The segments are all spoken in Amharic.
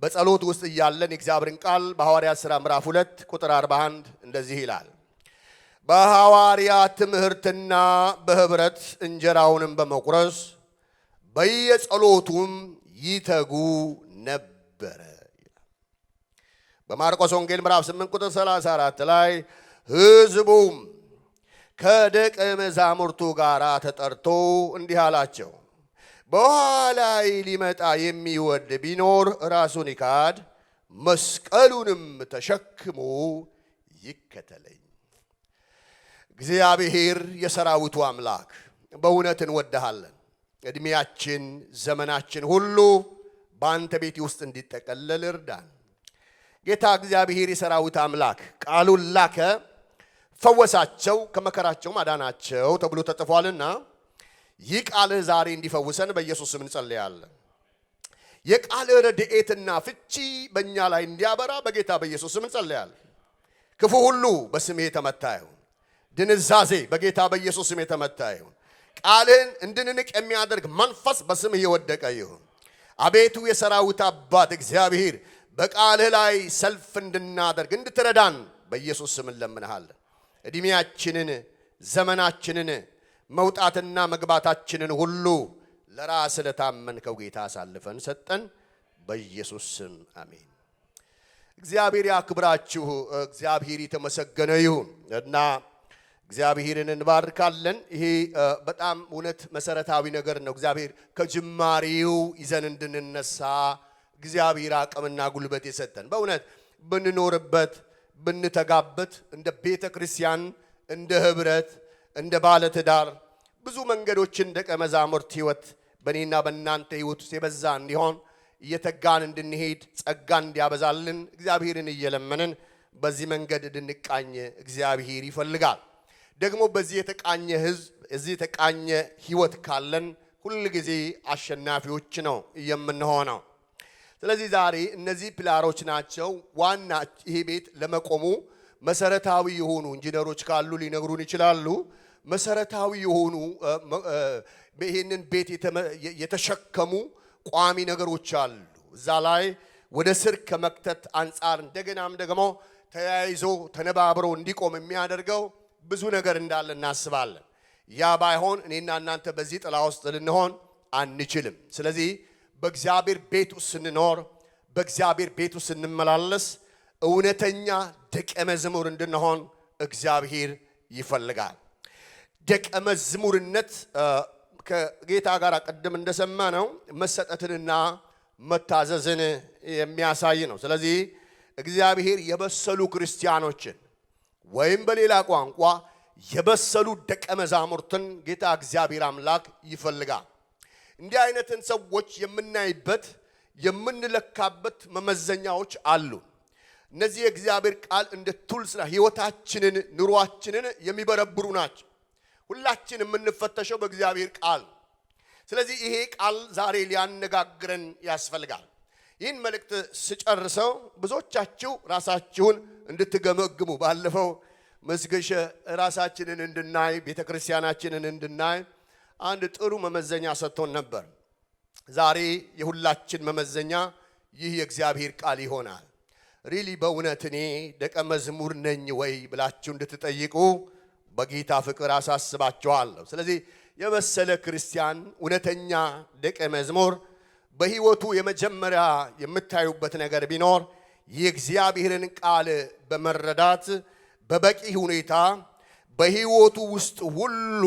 በጸሎት ውስጥ እያለን የእግዚአብሔርን ቃል በሐዋርያት ሥራ ምዕራፍ 2 ቁጥር 41 እንደዚህ ይላል። በሐዋርያት ትምህርትና በህብረት እንጀራውንም በመቁረስ በየጸሎቱም ይተጉ ነበር። በማርቆስ ወንጌል ምዕራፍ 8 ቁጥር 34 ላይ ሕዝቡም ከደቀ መዛሙርቱ ጋር ተጠርቶ እንዲህ አላቸው፣ በኋላይ ሊመጣ የሚወድ ቢኖር ራሱን ይካድ መስቀሉንም ተሸክሞ ይከተለኝ። እግዚአብሔር የሰራዊቱ አምላክ በእውነት እንወድሃለን። እድሜያችን ዘመናችን ሁሉ በአንተ ቤት ውስጥ እንዲጠቀለል እርዳን። ጌታ እግዚአብሔር የሰራዊት አምላክ ቃሉን ላከ፣ ፈወሳቸው፣ ከመከራቸው ማዳናቸው ተብሎ ተጽፏልና ይህ ቃልህ ዛሬ እንዲፈውሰን በኢየሱስ ስም እንጸልያለን። የቃልህ ረድኤትና ፍቺ በእኛ ላይ እንዲያበራ በጌታ በኢየሱስ ስም እንጸልያለን። ክፉ ሁሉ በስምህ የተመታ ይሁን። ድንዛዜ በጌታ በኢየሱስ ስም የተመታ ይሁን። ቃልህን እንድንንቅ የሚያደርግ መንፈስ በስምህ የወደቀ ይሁን። አቤቱ የሰራዊት አባት እግዚአብሔር በቃልህ ላይ ሰልፍ እንድናደርግ እንድትረዳን በኢየሱስ ስም እንለምንሃለን። እድሜያችንን ዘመናችንን መውጣትና መግባታችንን ሁሉ ለራስ ለታመንከው ጌታ አሳልፈን ሰጠን በኢየሱስ ስም አሜን። እግዚአብሔር ያክብራችሁ። እግዚአብሔር የተመሰገነ ይሁን እና እግዚአብሔርን እንባርካለን። ይሄ በጣም እውነት መሰረታዊ ነገር ነው። እግዚአብሔር ከጅማሬው ይዘን እንድንነሳ እግዚአብሔር አቅምና ጉልበት የሰጠን በእውነት ብንኖርበት ብንተጋበት እንደ ቤተ ክርስቲያን እንደ ህብረት እንደ ባለ ትዳር ብዙ መንገዶችን ደቀ መዛሙርት ህይወት በእኔና በእናንተ ህይወት ውስጥ የበዛ እንዲሆን እየተጋን እንድንሄድ ጸጋን እንዲያበዛልን እግዚአብሔርን እየለመንን በዚህ መንገድ እንድንቃኝ እግዚአብሔር ይፈልጋል። ደግሞ በዚህ የተቃኘ ህዝብ እዚህ የተቃኘ ህይወት ካለን ሁሉ ጊዜ አሸናፊዎች ነው የምንሆነው። ስለዚህ ዛሬ እነዚህ ፒላሮች ናቸው ዋና ይሄ ቤት ለመቆሙ መሰረታዊ የሆኑ ኢንጂነሮች ካሉ ሊነግሩን ይችላሉ። መሰረታዊ የሆኑ ይሄንን ቤት የተሸከሙ ቋሚ ነገሮች አሉ። እዛ ላይ ወደ ስር ከመክተት አንጻር እንደገናም ደግሞ ተያይዞ ተነባብሮ እንዲቆም የሚያደርገው ብዙ ነገር እንዳለ እናስባለን። ያ ባይሆን እኔና እናንተ በዚህ ጥላ ውስጥ ልንሆን አንችልም። ስለዚህ በእግዚአብሔር ቤት ውስጥ ስንኖር በእግዚአብሔር ቤት ውስጥ ስንመላለስ እውነተኛ ደቀ መዝሙር እንድንሆን እግዚአብሔር ይፈልጋል። ደቀ መዝሙርነት ከጌታ ጋር ቀደም እንደሰማነው መሰጠትንና መታዘዝን የሚያሳይ ነው። ስለዚህ እግዚአብሔር የበሰሉ ክርስቲያኖችን ወይም በሌላ ቋንቋ የበሰሉ ደቀ መዛሙርትን ጌታ እግዚአብሔር አምላክ ይፈልጋል። እንዲህ አይነትን ሰዎች የምናይበት የምንለካበት መመዘኛዎች አሉ። እነዚህ የእግዚአብሔር ቃል እንደ ቱልስ ህይወታችንን ኑሯችንን የሚበረብሩ ናቸው። ሁላችን የምንፈተሸው በእግዚአብሔር ቃል። ስለዚህ ይሄ ቃል ዛሬ ሊያነጋግረን ያስፈልጋል። ይህን መልእክት ስጨርሰው ብዙዎቻችሁ ራሳችሁን እንድትገመግሙ ባለፈው መስገሸ ራሳችንን እንድናይ ቤተክርስቲያናችንን እንድናይ አንድ ጥሩ መመዘኛ ሰጥቶን ነበር። ዛሬ የሁላችን መመዘኛ ይህ የእግዚአብሔር ቃል ይሆናል። ሪሊ በእውነት እኔ ደቀ መዝሙር ነኝ ወይ ብላችሁ እንድትጠይቁ በጌታ ፍቅር አሳስባችኋለሁ። ስለዚህ የበሰለ ክርስቲያን እውነተኛ ደቀ መዝሙር በህይወቱ የመጀመሪያ የምታዩበት ነገር ቢኖር የእግዚአብሔርን ቃል በመረዳት በበቂ ሁኔታ በህይወቱ ውስጥ ሁሉ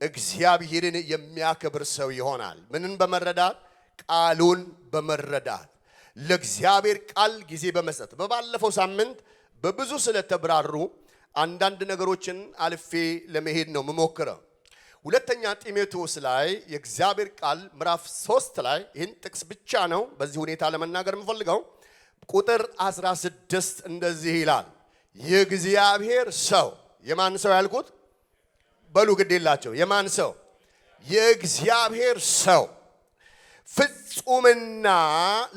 እግዚአብሔርን የሚያከብር ሰው ይሆናል። ምንን በመረዳት? ቃሉን በመረዳት ለእግዚአብሔር ቃል ጊዜ በመስጠት። በባለፈው ሳምንት በብዙ ስለተብራሩ አንዳንድ ነገሮችን አልፌ ለመሄድ ነው የምሞክረው። ሁለተኛ ጢሞቴዎስ ላይ የእግዚአብሔር ቃል ምዕራፍ 3 ላይ ይህን ጥቅስ ብቻ ነው በዚህ ሁኔታ ለመናገር የምፈልገው። ቁጥር 16 እንደዚህ ይላል፣ የእግዚአብሔር ሰው የማን ሰው ያልኩት? በሉ ግድ የላቸው የማን ሰው? የእግዚአብሔር ሰው ፍጹምና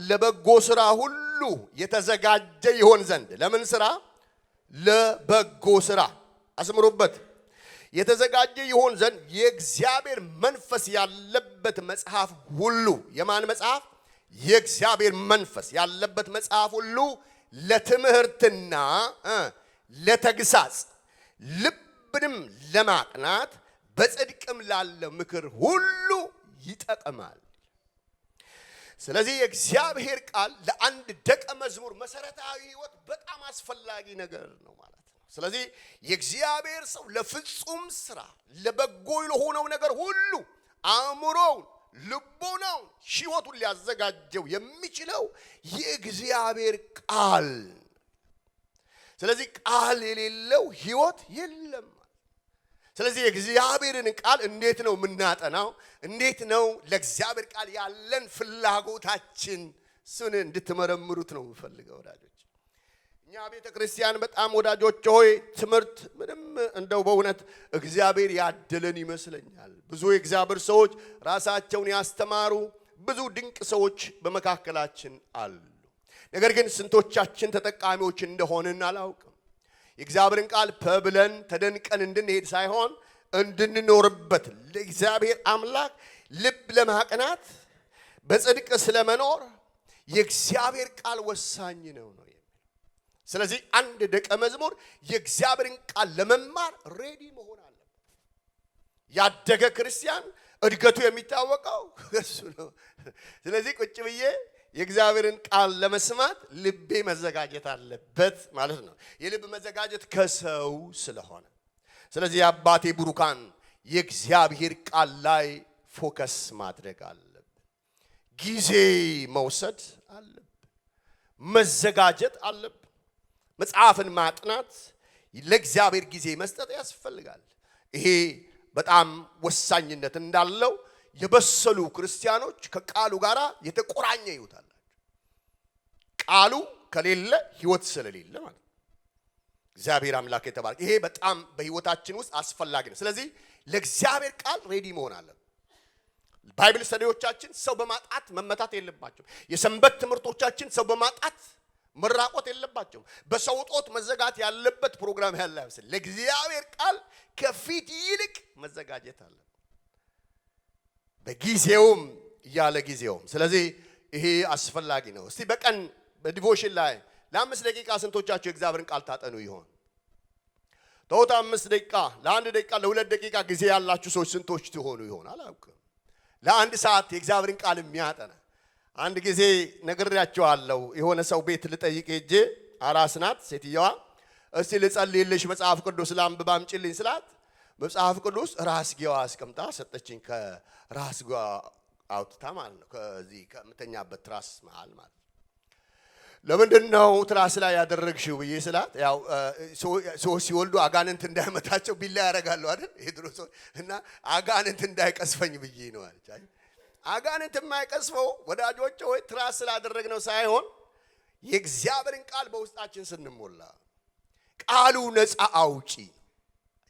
ለበጎ ሥራ ሁሉ የተዘጋጀ ይሆን ዘንድ። ለምን ሥራ? ለበጎ ሥራ። አስምሩበት። የተዘጋጀ ይሆን ዘንድ የእግዚአብሔር መንፈስ ያለበት መጽሐፍ ሁሉ። የማን መጽሐፍ? የእግዚአብሔር መንፈስ ያለበት መጽሐፍ ሁሉ ለትምህርትና ለተግሳጽ ልብንም ለማቅናት በጽድቅም ላለ ምክር ሁሉ ይጠቅማል። ስለዚህ የእግዚአብሔር ቃል ለአንድ ደቀ መዝሙር መሰረታዊ ሕይወት በጣም አስፈላጊ ነገር ነው ማለት ነው። ስለዚህ የእግዚአብሔር ሰው ለፍጹም ስራ ለበጎ ለሆነው ነገር ሁሉ አእምሮውን፣ ልቦናውን፣ ሕይወቱን ሊያዘጋጀው የሚችለው የእግዚአብሔር ቃል። ስለዚህ ቃል የሌለው ሕይወት የለም። ስለዚህ የእግዚአብሔርን ቃል እንዴት ነው የምናጠናው? እንዴት ነው ለእግዚአብሔር ቃል ያለን ፍላጎታችን? እሱን እንድትመረምሩት ነው የምፈልገው ወዳጆች። እኛ ቤተ ክርስቲያን በጣም ወዳጆች ሆይ ትምህርት ምንም እንደው በእውነት እግዚአብሔር ያደለን ይመስለኛል። ብዙ የእግዚአብሔር ሰዎች ራሳቸውን ያስተማሩ ብዙ ድንቅ ሰዎች በመካከላችን አሉ። ነገር ግን ስንቶቻችን ተጠቃሚዎች እንደሆንን አላውቅም። የእግዚአብሔርን ቃል ብለን ተደንቀን እንድንሄድ ሳይሆን እንድንኖርበት ለእግዚአብሔር አምላክ ልብ ለማቅናት በጽድቅ ስለመኖር የእግዚአብሔር ቃል ወሳኝ ነው ነው። ስለዚህ አንድ ደቀ መዝሙር የእግዚአብሔርን ቃል ለመማር ሬዲ መሆን አለበት። ያደገ ክርስቲያን እድገቱ የሚታወቀው እሱ ነው። ስለዚህ ቁጭ ብዬ የእግዚአብሔርን ቃል ለመስማት ልቤ መዘጋጀት አለበት ማለት ነው። የልብ መዘጋጀት ከሰው ስለሆነ ስለዚህ አባቴ ብሩካን የእግዚአብሔር ቃል ላይ ፎከስ ማድረግ አለብን። ጊዜ መውሰድ አለብን። መዘጋጀት አለብን። መጽሐፍን ማጥናት ለእግዚአብሔር ጊዜ መስጠት ያስፈልጋል። ይሄ በጣም ወሳኝነት እንዳለው የበሰሉ ክርስቲያኖች ከቃሉ ጋር የተቆራኘ ሕይወት አላቸው። ቃሉ ከሌለ ሕይወት ስለሌለ ማለት ነው። እግዚአብሔር አምላክ የተባረከ። ይሄ በጣም በሕይወታችን ውስጥ አስፈላጊ ነው። ስለዚህ ለእግዚአብሔር ቃል ሬዲ መሆን አለብን። ባይብል ስተዲዎቻችን ሰው በማጣት መመታት የለባቸው። የሰንበት ትምህርቶቻችን ሰው በማጣት መራቆት የለባቸው። በሰው ጦት መዘጋት ያለበት ፕሮግራም ያለ አይመስል። ለእግዚአብሔር ቃል ከፊት ይልቅ መዘጋጀት አለ በጊዜውም ያለ ጊዜውም። ስለዚህ ይሄ አስፈላጊ ነው። እስቲ በቀን በዲቮሽን ላይ ለ5 ደቂቃ ስንቶቻችሁ የእግዚአብሔርን ቃል ታጠኑ ይሆን? ተውት 5 ደቂቃ፣ ለ1 ደቂቃ፣ ለ2 ደቂቃ ጊዜ ያላችሁ ሰዎች ስንቶች ትሆኑ ይሆን? አላውቅም። ለ1 ሰዓት የእግዚአብሔርን ቃል የሚያጠና አንድ ጊዜ ነግሬያቸዋለሁ። የሆነ ሰው ቤት ልጠይቅ ሄጄ አራስ ናት ሴትየዋ። እስቲ ልጸልይልሽ መጽሐፍ ቅዱስ ላንብብ አምጪልኝ ስላት መጽሐፍ ቅዱስ ራስጌዋ አስቀምጣ ሰጠችኝ። ከራስጌዋ አውጥታ ማለት ነው፣ ከዚህ ከምተኛበት ትራስ መሃል ማለት ነው። ለምንድን ነው ትራስ ላይ ያደረግሽው ብዬ ስላት ያው ሰዎች ሲወልዱ አጋንንት እንዳይመታቸው ቢላ ያደርጋሉ አይደል የድሮ ሰው እና አጋንንት እንዳይቀስፈኝ ብዬ ነው አለች። አጋንንት የማይቀስፈው ወዳጆች ሆይ ትራስ ስላደረግነው ሳይሆን የእግዚአብሔርን ቃል በውስጣችን ስንሞላ ቃሉ ነፃ አውጪ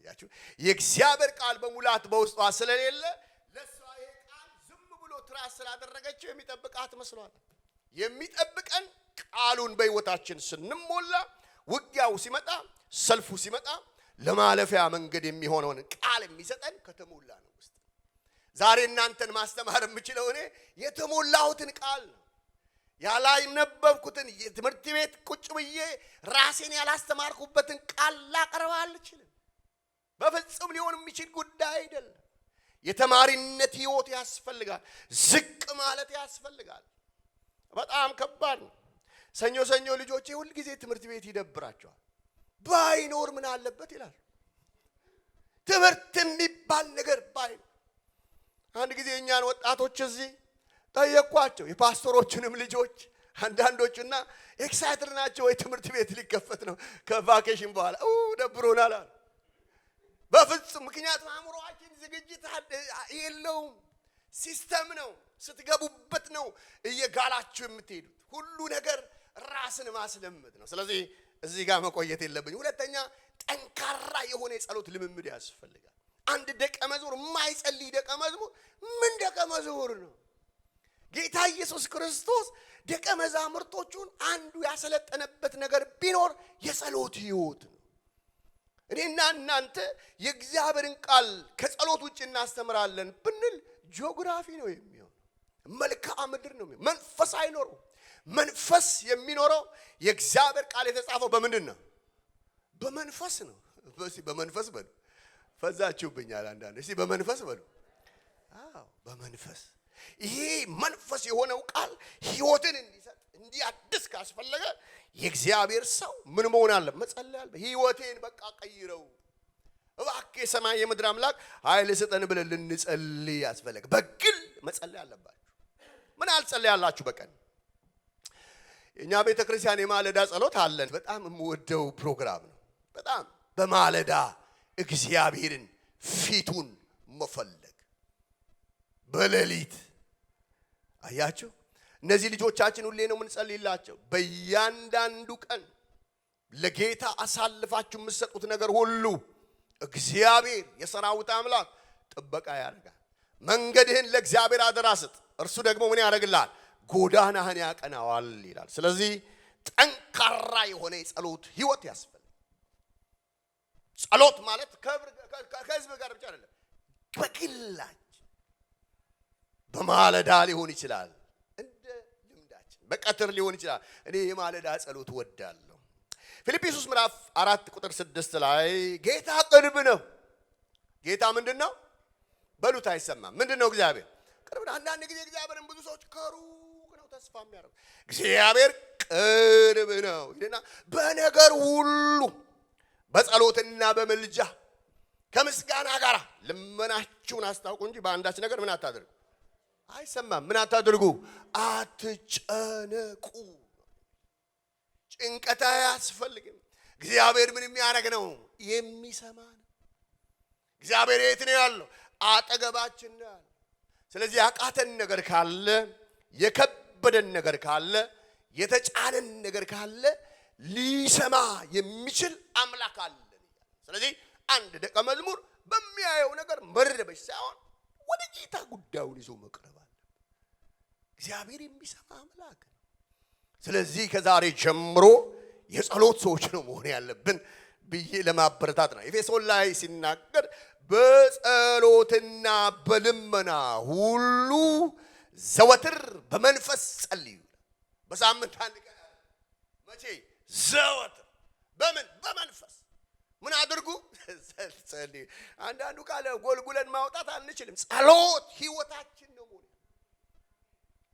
ያችሁ የእግዚአብሔር ቃል በሙላት በውስጧ ስለሌለ ለሷ ይሄ ቃል ዝም ብሎ ትራስ ስላደረገችው የሚጠብቃት መስሏል። የሚጠብቀን ቃሉን በሕይወታችን ስንሞላ ውጊያው ሲመጣ ሰልፉ ሲመጣ ለማለፊያ መንገድ የሚሆነውን ቃል የሚሰጠን ከተሞላ ነው ውስጥ። ዛሬ እናንተን ማስተማር የምችለው እኔ የተሞላሁትን ቃል ነው። ያላነበብኩትን የትምህርት ቤት ቁጭ ብዬ ራሴን ያላስተማርኩበትን ቃል ላቀርብ አልችልም። በፍጹም ሊሆን የሚችል ጉዳይ አይደለም። የተማሪነት ሕይወት ያስፈልጋል። ዝቅ ማለት ያስፈልጋል። በጣም ከባድ ነው። ሰኞ ሰኞ ልጆቼ ሁል ጊዜ ትምህርት ቤት ይደብራቸዋል። ባይኖር ምን አለበት ይላል። ትምህርት የሚባል ነገር ባይኖር። አንድ ጊዜ እኛን ወጣቶች እዚህ ጠየኳቸው፣ የፓስተሮችንም ልጆች አንዳንዶቹና ኤክሳይትድ ናቸው ወይ ትምህርት ቤት ሊከፈት ነው ከቫኬሽን በኋላ ደብሮናል አሉ። በፍጹም ምክንያቱም አእምሮአችን ዝግጅት የለውም። ሲስተም ነው፣ ስትገቡበት ነው እየጋላችሁ የምትሄዱት። ሁሉ ነገር ራስን ማስለመድ ነው። ስለዚህ እዚህ ጋር መቆየት የለብኝ። ሁለተኛ ጠንካራ የሆነ የጸሎት ልምምድ ያስፈልጋል። አንድ ደቀ መዝሙር የማይጸልይ ደቀ መዝሙር ምን ደቀ መዝሙር ነው? ጌታ ኢየሱስ ክርስቶስ ደቀ መዛሙርቶቹን አንዱ ያሰለጠነበት ነገር ቢኖር የጸሎት ሕይወት ነው። እኔና እናንተ የእግዚአብሔርን ቃል ከጸሎት ውጭ እናስተምራለን ብንል ጂኦግራፊ ነው የሚሆነው፣ መልክዓ ምድር ነው። መንፈስ አይኖረው። መንፈስ የሚኖረው የእግዚአብሔር ቃል የተጻፈው በምንድን ነው? በመንፈስ ነው። እስቲ በመንፈስ በሉ። ፈዛችሁብኛል አንዳንድ። እስቲ በመንፈስ በሉ። አዎ በመንፈስ። ይሄ መንፈስ የሆነው ቃል ሕይወትን እንዲሰጥ እንዲያድስ ካስፈለገ የእግዚአብሔር ሰው ምን መሆን አለ? መጸለይ አለ። ሕይወቴን በቃ ቀይረው እባክህ የሰማይ የምድር አምላክ ኃይል ስጠን ብለን ልንጸልይ ያስፈልግ። በግል መጸለይ አለባችሁ። ምን አልጸልያላችሁ በቀን? እኛ ቤተክርስቲያን የማለዳ ጸሎት አለን። በጣም የምወደው ፕሮግራም ነው። በጣም በማለዳ እግዚአብሔርን ፊቱን መፈለግ በሌሊት አያችሁ። እነዚህ ልጆቻችን ሁሌ ነው የምንጸልይላቸው። በእያንዳንዱ ቀን ለጌታ አሳልፋችሁ የምትሰጡት ነገር ሁሉ እግዚአብሔር የሰራዊት አምላክ ጥበቃ ያደርጋል። መንገድህን ለእግዚአብሔር አደራ ስጥ፣ እርሱ ደግሞ ምን ያደርግልሃል? ጎዳናህን ያቀናዋል ይላል። ስለዚህ ጠንካራ የሆነ የጸሎት ህይወት ያስፈልጋል። ጸሎት ማለት ከህዝብ ጋር ብቻ አይደለም፣ በግላችን በማለዳ ሊሆን ይችላል፣ እንደ ልምዳችን በቀትር ሊሆን ይችላል። እኔ የማለዳ ጸሎት ወዳለሁ። ፊልጵስዩስ ምዕራፍ 4 ቁጥር 6 ላይ ጌታ ቅርብ ነው። ጌታ ምንድነው? በሉት አይሰማም። ምንድነው? እግዚአብሔር ቅርብ ነው። አንዳንድ ጊዜ እግዚአብሔርን ብዙ ሰዎች ከሩቅ ነው ተስፋ የሚያደርጉ። እግዚአብሔር ቅርብ ነው ይልና በነገር ሁሉ በጸሎትና በመልጃ ከምስጋና ጋር ልመናችሁን አስታውቁ እንጂ በአንዳች ነገር ምን አታድርጉ። አይሰማም። ምን አታድርጉ? አትጨነቁ። ጭንቀት አያስፈልግም። እግዚአብሔር ምን የሚያደርግ ነው? የሚሰማ ነው። እግዚአብሔር የት ነው ያለው? አጠገባችን ነው ያለው። ስለዚህ ያቃተን ነገር ካለ፣ የከበደን ነገር ካለ፣ የተጫነን ነገር ካለ ሊሰማ የሚችል አምላክ አለን። ስለዚህ አንድ ደቀ መዝሙር በሚያየው ነገር መረበሽ ሳይሆን ወደ ጌታ ጉዳዩን ይዞ መቅረብ አለ። እግዚአብሔር የሚሰማ አምላክ ነው። ስለዚህ ከዛሬ ጀምሮ የጸሎት ሰዎች ነው መሆን ያለብን ብዬ ለማበረታት ነው። ኤፌሶን ላይ ሲናገር በጸሎትና በልመና ሁሉ ዘወትር በመንፈስ ጸልዩ። በሳምንት አንድ ቀን መቼ? ዘወትር። በምን? በመንፈስ ምን አድርጉ? ጸልዩ። አንዳንዱ ቃል ጎልጉለን ማውጣት አንችልም። ጸሎት ህይወታችን ነው መሆን፣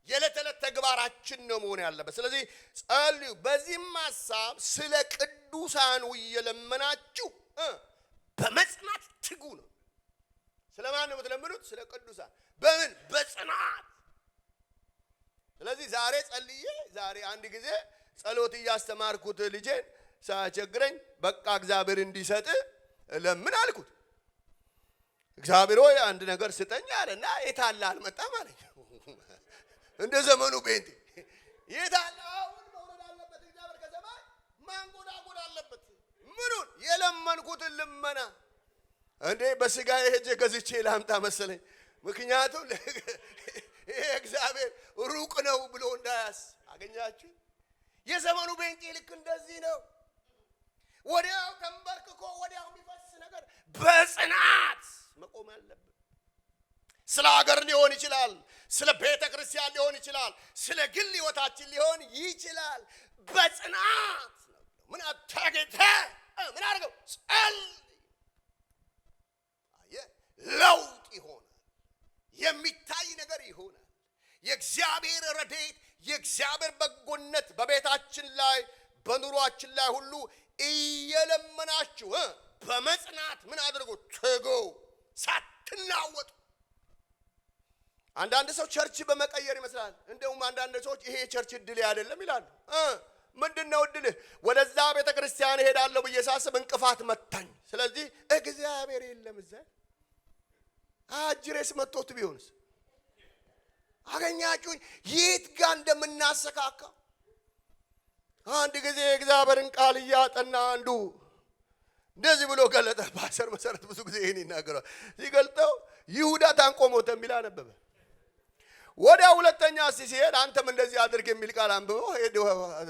የዕለት ተዕለት ተግባራችን ነው መሆን ያለበት። ስለዚህ ጸልዩ። በዚህም ሐሳብ ስለ ቅዱሳኑ እየለመናችሁ በመጽናት ትጉ ነው። ስለማን ነው የምትለምኑት? ስለ ቅዱሳን። በምን? በጽናት። ስለዚህ ዛሬ ጸልዬ ዛሬ አንድ ጊዜ ጸሎት እያስተማርኩት ልጄን ሳያቸግረኝ በቃ እግዚአብሔር እንዲሰጥ ለምን አልኩት። እግዚአብሔር ሆይ አንድ ነገር ስጠኝ አለና የታለ አልመጣም አለኝ። እንደ ዘመኑ ቤንቴ የታለ አሁን መውረድ አለበት እግዚአብሔር ከሰማይ ማንጎዳጎድ አለበት። ምኑን? የለመንኩትን ልመና እንዴ በስጋ ሄጄ ገዝቼ ላምጣ መሰለኝ። ምክንያቱም ይሄ እግዚአብሔር ሩቅ ነው ብሎ እንዳያስ አገኛችሁ። የዘመኑ ቤንቴ ልክ እንደዚህ ነው። ወዲያው ተንበርክኮ ወዲያው የሚፈስ ነገር በጽናት መቆም አለበት። ስለ ሀገር ሊሆን ይችላል፣ ስለ ቤተ ክርስቲያን ሊሆን ይችላል፣ ስለ ግል ህይወታችን ሊሆን ይችላል። በጽናት ምን አታገተ ምን አድርገው ጸልይ። ለውጥ ይሆናል፣ የሚታይ ነገር ይሆናል። የእግዚአብሔር ረድኤት፣ የእግዚአብሔር በጎነት በቤታችን ላይ በኑሯችን ላይ ሁሉ እየለመናችሁ በመጽናት ምን አድርጉ? ትጉ፣ ሳትናወጡ። አንዳንድ ሰው ቸርች በመቀየር ይመስላል። እንደውም አንዳንድ ሰዎች ይሄ ቸርች እድል አይደለም ይላሉ። ምንድነው እድልህ? ወደዛ ቤተ ክርስቲያን እሄዳለሁ ብዬ ሳስብ እንቅፋት መታኝ፣ ስለዚህ እግዚአብሔር የለም እዛ። አጅሬስ መጥቶት ቢሆንስ? አገኛችሁኝ የት ጋር እንደምናሰካካ። አንድ ጊዜ እግዚአብሔርን ቃል እያጠና አንዱ እንደዚህ ብሎ ገለጠ። በአስር መሰረት ብዙ ጊዜ ይሄን ይናገራል። ሲገልጠው ይሁዳ ታንቆ ሞተ የሚል አነበበ። ወዲያ ሁለተኛ ሲሄድ አንተም እንደዚህ አድርግ የሚል ቃል አንብቦ ሄዶ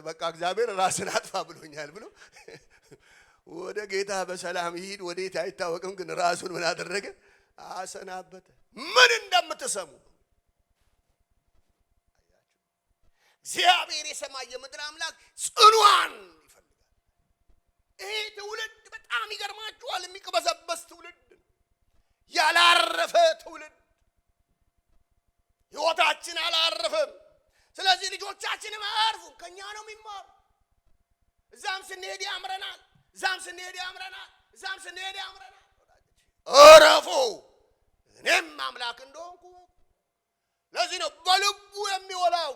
በቃ እግዚአብሔር ራስን አጥፋ ብሎኛል ብሎ ወደ ጌታ በሰላም ይሄድ ወዴት አይታወቅም፣ ግን ራሱን ምን አደረገ? አሰናበተ። ምን እንደምትሰሙ እግዚአብሔር የሰማይ የምድር አምላክ ጽኗን ይፈልጋል። ይሄ ትውልድ በጣም ይገርማችኋል፣ የሚቅበዘበዝ ትውልድ፣ ያላረፈ ትውልድ። ሕይወታችን አላረፈም። ስለዚህ ልጆቻችንም አያርፉም፣ ከኛ ነው የሚማሩ። እዛም ስንሄድ ያምረናል፣ እዛም ስንሄድ ያምረናል፣ እዛም ስንሄድ ያምረናል። እረፉ፣ እኔም አምላክ እንደሆንኩ። ለዚህ ነው በልቡ የሚወላው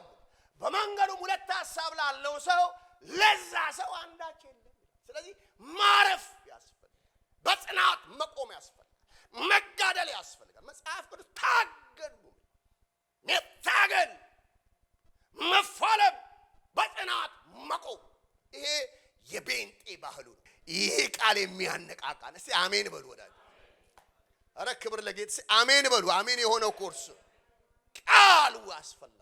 በመንገዱም ሁለት ሐሳብ ላለው ሰው ለዛ ሰው አንዳች የለም። ስለዚህ ማረፍ ያስፈልጋል፣ በጽናት መቆም ያስፈልጋል፣ መጋደል ያስፈልጋል። መጽሐፍ ቅዱስ ታገሉ፣ መታገል፣ መፋለም፣ በጽናት መቆም፣ ይሄ የቤንጤ ባህሉ ነው። ይሄ ቃል የሚያነቃቃን። እስቲ አሜን በሉ ወዳጅ። አረ ክብር ለጌታ። አሜን በሉ። አሜን የሆነው ኮርስ ቃሉ አስፈላጊ፣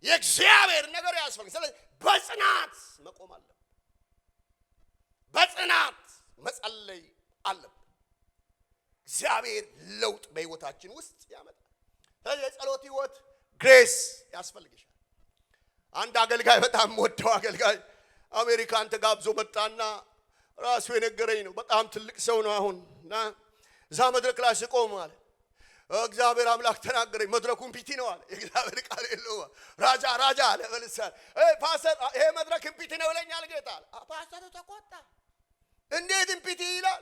የእግዚአብሔር ነገር ያስፈልጋል። ስለዚህ በጽናት መቆም አለብን፣ በጽናት መጸለይ አለብን። እግዚአብሔር ለውጥ በሕይወታችን ውስጥ ያመጣል። ስለዚህ የጸሎት ሕይወት ግሬስ ያስፈልግሻል። አንድ አገልጋይ፣ በጣም ወደው አገልጋይ አሜሪካን ተጋብዞ መጣና ራሱ የነገረኝ ነው። በጣም ትልቅ ሰው ነው። አሁንና እዛ መድረክ ላይ ስቆም አለ እግዚአብሔር አምላክ ተናገረኝ። መድረኩን ፒቲ ነው አለ። የእግዚአብሔር ቃል የለው ራጃ ራጃ አለ በልሳን። ፓስተር ይሄ መድረክ ፒቲ ነው ይለኛል ጌታ አለ። ፓስተሩ ተቆጣ። እንዴት ፒቲ ይላል?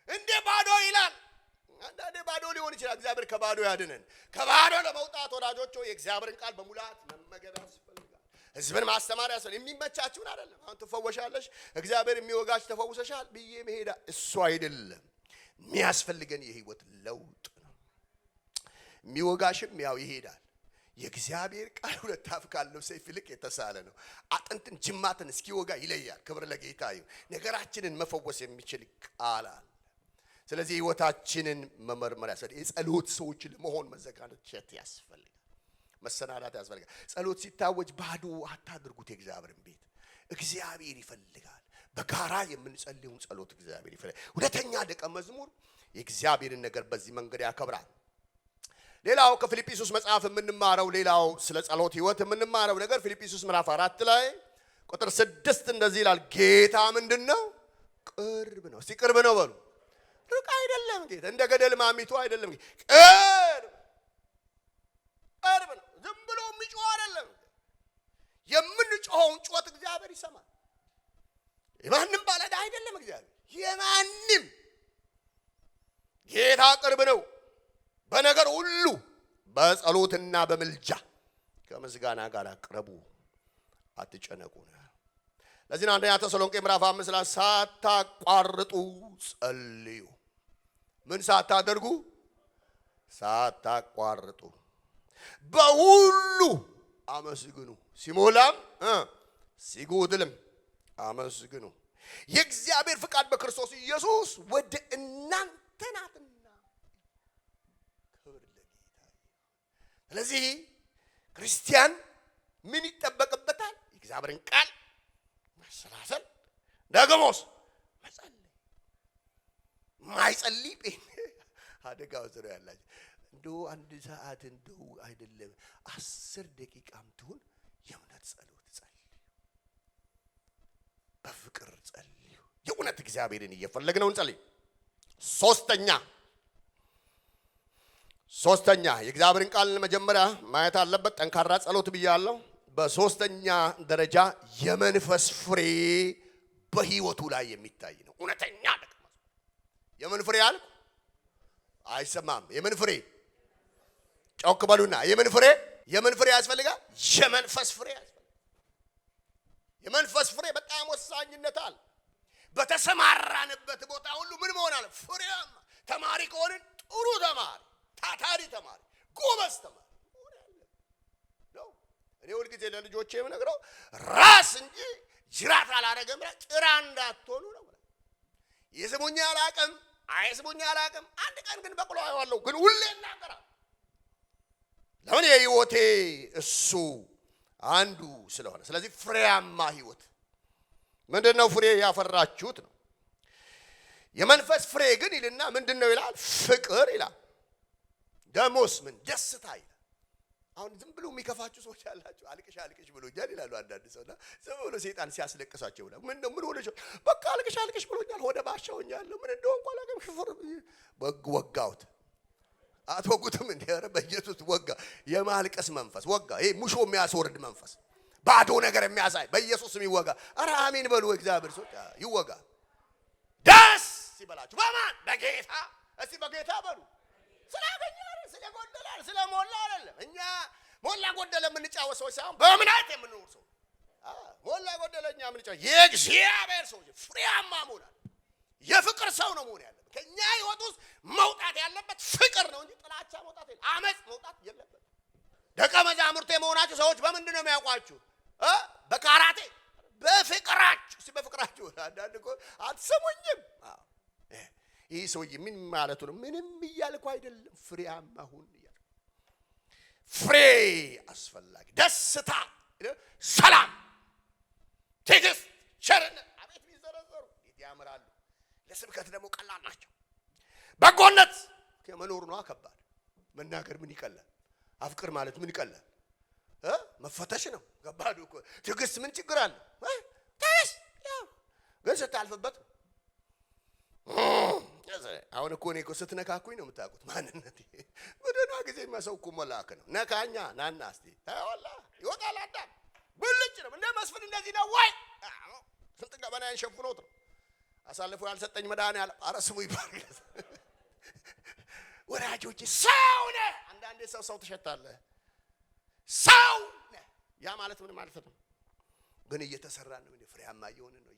እንዴ ባዶ ይላል? አንዳንዴ ባዶ ሊሆን ይችላል። እግዚአብሔር ከባዶ ያድነን። ከባዶ ለመውጣት ወዳጆች የእግዚአብሔርን ቃል በሙላት መመገብ ያስፈልጋል። ህዝብን ማስተማር ያስፈልጋል። የሚመቻችሁን አይደለም። አሁን ትፈወሻለሽ፣ እግዚአብሔር የሚወጋሽ ተፈውሰሻል ብዬ መሄዳ እሱ አይደለም የሚያስፈልገን። የህይወት ለውጥ ነው። የሚወጋሽም ያው ይሄዳል። የእግዚአብሔር ቃል ሁለት አፍ ካለው ሰይፍ ይልቅ የተሳለ ነው፣ አጥንትን ጅማትን እስኪወጋ ይለያል። ክብር ለጌታ ይሁን። ነገራችንን መፈወስ የሚችል ቃል አለ። ስለዚህ ህይወታችንን መመርመር ያስፈልጋል። የጸሎት ሰዎች ለመሆን መዘጋጀት ያስፈልጋል፣ መሰናዳት ያስፈልጋል። ጸሎት ሲታወጅ ባዶ አታድርጉት። የእግዚአብሔርን ቤት እግዚአብሔር ይፈልጋል። በጋራ የምንጸልየውን ጸሎት እግዚአብሔር ይፈልጋል። ሁለተኛ ደቀ መዝሙር የእግዚአብሔርን ነገር በዚህ መንገድ ያከብራል። ሌላው ከፊልጵስዩስ መጽሐፍ የምንማረው ሌላው ስለ ጸሎት ህይወት የምንማረው ነገር ፊልጵስዩስ ምዕራፍ 4 ላይ ቁጥር 6 እንደዚህ ይላል። ጌታ ምንድነው? ቅርብ ነው። እስቲ ቅርብ ነው በሉ። ሩቅ አይደለም ጌታ፣ እንደ ገደል ማሚቱ አይደለም። ቅርብ ነው። ዝም ብሎ የሚጮህ አይደለም። የምንጮኸውን ጩኸት እግዚአብሔር ይሰማል። የማንም ባለዕዳ አይደለም እግዚአብሔር፣ የማንም ጌታ ቅርብ ነው። በነገር ሁሉ በጸሎትና በምልጃ ከምስጋና ጋር ቅረቡ፣ አትጨነቁ። ለዚህ ነው አንደኛ ተሰሎንቄ ምዕራፍ 5 ላይ ሳታቋርጡ ጸልዩ። ምን ሳታደርጉ? ሳታቋርጡ በሁሉ አመስግኑ፣ ሲሞላም ሲጎድልም አመስግኑ፣ የእግዚአብሔር ፍቃድ በክርስቶስ ኢየሱስ ወደ እናንተ ናትና። ክብር ለጌታ። ስለዚህ ክርስቲያን ምን ይጠበቅበታል? የእግዚአብሔርን ቃል ማሰላሰል፣ ደግሞስ መጸለይ። ማይጸልይ አደጋው ዘሮ ያላችሁ እንደው አንድ ሰዓት እንደው አይደለም 10 ደቂቃም ትሁን የእውነት ጸሎት ጸልዩ፣ በፍቅር ጸልዩ። የእውነት እግዚአብሔርን እየፈለግነው እንጸልይ። ሶስተኛ የእግዚአብሔርን ቃል መጀመሪያ ማየት አለበት። ጠንካራ ጸሎት ብያለሁ። በሶስተኛ ደረጃ የመንፈስ ፍሬ በህይወቱ ላይ የሚታይ ነው። እውነተኛ ደቀ መዝሙር የምን ፍሬ አልኩ? አይሰማም። የምን ፍሬ? ጮክ በሉና የምን ፍሬ ያስፈልጋል? የመንፈስ ፍሬ ያስፈልጋል። የመንፈስ ፍሬ በጣም ወሳኝነት አለ። በተሰማራንበት ቦታ ሁሉ ምን መሆን አለ? ፍሬያማ። ተማሪ ከሆንን ጥሩ ተማሪ፣ ታታሪ ተማሪ፣ ጎበዝ ተማሪ ነው። እኔ ሁልጊዜ ለልጆቼ የምነግረው ራስ እንጂ ጅራት አላረገም፣ ጭራ እንዳትሆኑ ነው። ይስሙኝ አላቅም፣ አይስሙኝ አላቅም። አንድ ቀን ግን በቅሎ አየዋለሁ፣ ግን ሁሌ እናገራለሁ። ለምን? የህይወቴ እሱ አንዱ ስለሆነ። ስለዚህ ፍሬያማ ህይወት ምንድነው? ፍሬ ያፈራችሁት ነው። የመንፈስ ፍሬ ግን ይልና ምንድነው ይላል? ፍቅር ይላል። ደሞስ ምን? ደስታ ይላል። አሁን ዝም ብሎ የሚከፋችሁ ሰዎች አላችሁ። አልቅሽ አልቅሽ ብሎኛል ይላሉ አንዳንድ ሰውና ዝም ብሎ ሰይጣን ሲያስለቅሳቸው ብላ ምን ሆነሽ? በቃ አልቅሽ አልቅሽ ብሎኛል፣ ሆደ ባሻውኛል፣ ምን እንደሆንኩ አላውቅም። ሽፍር ወጋውት። አትወጉትም እንዴ? ኧረ በኢየሱስ ወጋ። የማልቀስ መንፈስ ወጋ። ይሄ ሙሾ የሚያስወርድ መንፈስ፣ ባዶ ነገር የሚያሳይ በኢየሱስ ስም ይወጋ። ኧረ አሜን በሉ። እግዚአብሔር ሰው ይወጋ። ደስ ይበላችሁ። በማን? በጌታ። እስቲ በጌታ በሉ። ስላገኛል፣ ስለጎደላል፣ ስለሞላ አይደለም። እኛ ሞላ ጎደለ የምንጫወት ሰዎች ሳይሆን በእምነት የምንኖር ሰው። ሞላ ጎደለ እኛ የምንጫወት የእግዚአብሔር ሰው ፍሬያማ መሆን አለ። የፍቅር ሰው ነው መሆን ያለበት። ከኛ ህይወት ውስጥ መውጣት ያለበት ፍቅር ነው እንጂ ጥላቻ መውጣት የለም። አመጽ መውጣት የለበት። ደቀ መዛሙርቴ የመሆናችሁ ሰዎች በምንድን ነው የሚያውቋችሁ? በካራቴ በፍቅራችሁ። እስቲ በፍቅራችሁ። አንዳንድ እኮ አትሰሙኝም። ይህ ሰውዬ ምን ማለቱ ነው? ምንም እያልኩ አይደለም። ፍሬያማ ሁን እያልኩ። ፍሬ አስፈላጊ፣ ደስታ፣ ሰላም፣ ትዕግስት፣ ቸርነት፣ አቤት ቢዘረዘሩ እንዴት ያምራሉ። ለስብከት ደግሞ ቀላል ናቸው። በጎነት ከመኖር ነው ከባድ። መናገር ምን ይቀላል? አፍቅር ማለት ምን ይቀላል? መፈተሽ ነው ከባዱ እኮ። ትዕግስት ምን ችግር አለ? ታይስ ግን ስታልፍበት አሁን እኮ እኔ እኮ ስትነካኩኝ ነው የምታውቁት ማንነቴ። በደህና ጊዜ ሰው እኮ መላክ ነው። ነካኛ ናና እስቲ ታውላ ይወጣል። አዳም ብልጭ ነው እንደ መስፍን እንደዚህ ነው ወይ? ስንት ገበናዬን ሸፍኖት ነው አሳልፎ ያልሰጠኝ መድኃኒዓለም። ኧረ ስሙ ይባርክ። ወዳጆቼ ሰው ነህ። አንዳንዴ ሰው ትሸታለህ። ሰው ነህ። ያ ማለት ምን ማለት ነው? ግን እየተሰራን ነው። ፍሬያማ እየሆነ ነው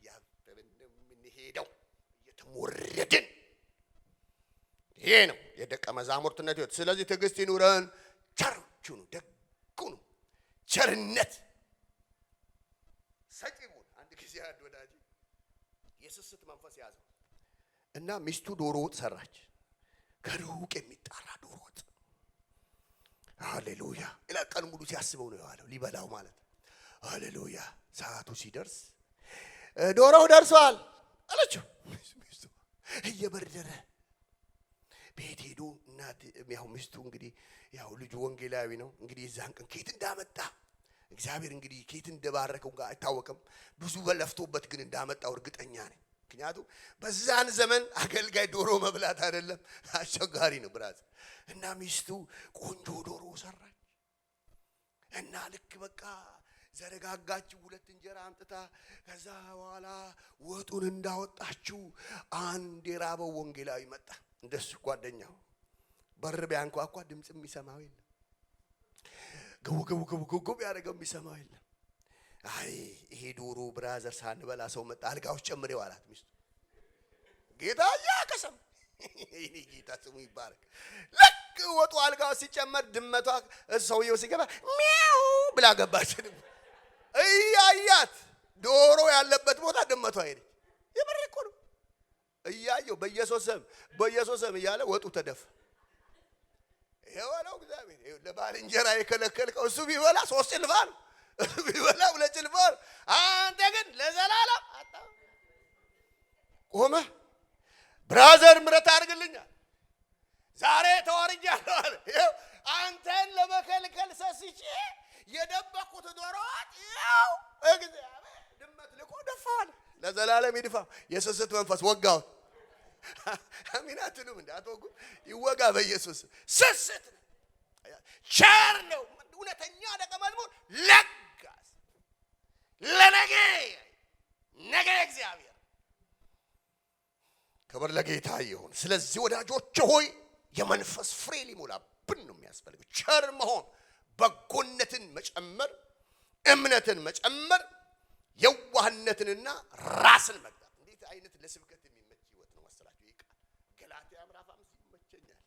የምንሄደው፣ እየተሞረድን። ይሄ ነው የደቀ መዛሙርትነት ህይወት። ስለዚህ ትዕግስት ይኑረን፣ ቸሮች ሁኑ፣ ደግ ሁኑ፣ ቸርነት ሰጪ ሁኑ። አንድ ጊዜ አንድ ወዳጅ የስስት መንፈስ ያዘው እና ሚስቱ ዶሮ ወጥ ሰራች። ከሩቅ የሚጣራ ዶሮ ወጥ። ሃሌሉያ! ቀን ሙሉ ሲያስበው ነው የዋለው ሊበላው ማለት። ሃሌሉያ! ሰዓቱ ሲደርስ ዶሮው ደርሷል አለችው። ሚስቱ እየበረረ ቤት ሄዶ እናት ያው ሚስቱ እንግዲህ ያው ልጁ ወንጌላዊ ነው እንግዲህ እዛን ቀን ኬት እንዳመጣ እግዚአብሔር እንግዲህ ኬት እንደባረከው ጋር አይታወቅም። ብዙ በለፍቶበት ግን እንዳመጣው እርግጠኛ ነኝ። ምክንያቱም በዛን ዘመን አገልጋይ ዶሮ መብላት አይደለም አስቸጋሪ ነው ብራዝ። እና ሚስቱ ቆንጆ ዶሮ ሰራች እና ልክ በቃ ዘረጋጋችው። ሁለት እንጀራ አምጥታ ከዛ በኋላ ወጡን እንዳወጣችው አንድ የራበው ወንጌላዊ መጣ። እንደሱ ጓደኛው በር ቢያንኳኳ ድምጽ የሚሰማው የለም። ገው ያደረገው የሚሰማው የለም። አይ ይሄ ዶሮ ብራዘር ሳንበላ ሰው መጣ። አልጋው ጨምሬው አላት ሚስቱ። ጌታ ያከሰም እኔ ጌታ ስሙ ይባረክ። ልክ ወጡ አልጋው ሲጨመር ድመቷ ሰውየው ሲገባ ሚያው ብላ ገባች። እያያት ዶሮ ያለበት ቦታ ድመቷ ሄደች። የምር እኮ ነው እያየው በኢየሱስ ስም እያለ ወጡ ተደፋ። ይኸው እግዚአብሔር ለባልንጀራ የከለከልከው እሱ ቢበላ 3 ጭልፋ ነው፣ እሱ ቢበላ 2 ጭልፋ ነው። አንተ ግን ለዘላለም አጣ። ቆመ ብራዘር ምረት አድርግልኛል ዛሬ ተዋርጃለሁ አለ። ይኸው አንተን ለመከልከል ሰስቼ የደበቁት ዶሮት ይኸው እግዚአብሔር ድመት ልቆ ደፋዋል። ለዘላለም ይድፋው። የስስት መንፈስ ወጋው። አሜን አትሉም? እንዳትወጉ ይወጋ በኢየሱስ። ስስት ቸር ነው እውነተኛ ደቀ መዝሙር፣ ለጋስ ለነገ እግዚአብሔር ክብር ለጌታ ይሁን። ስለዚህ ወዳጆች ሆይ የመንፈስ ፍሬ ሊሞላብን ነው የሚያስፈልገው። ቸር መሆን፣ በጎነትን መጨመር፣ እምነትን መጨመር፣ የዋህነትንና ራስን መግዛት። እንዴት አይነት ለስብከት የሚመች ህይወት ነው መሰላችሁ! ይቃ ገላትያ ምዕራፍ 5 ይመቸኛል።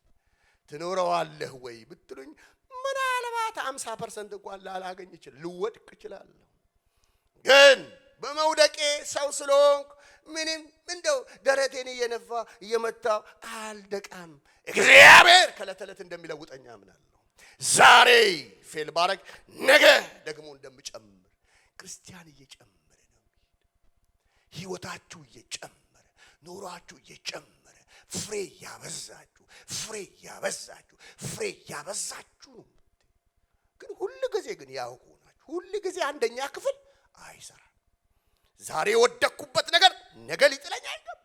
ትኖረዋለህ ወይ ብትሉኝ ምናልባት 50% እንኳን ላላገኝ ይችላል፣ ልወድቅ እችላለሁ። ግን በመውደቄ ሰው ስለሆንኩ ምንም እንደው ደረቴን እየነፋ እየመታው አልደቃም። እግዚአብሔር ከለተለት እንደሚለውጠኝ አምናለሁ። ዛሬ ፌል ባረግ ነገ ደግሞ እንደምጨምር ክርስቲያን እየጨመረ ነው። ህይወታችሁ እየጨመረ ኑሯችሁ እየጨመረ ፍሬ ያበዛችሁ ነው። ግን ሁሉ ጊዜ ግን ያውቁ ናቸው። ሁሉ ጊዜ አንደኛ ክፍል አይሰራም። ዛሬ ወደኩበት ነገር ነገ ሊጥለኝ አይገባም።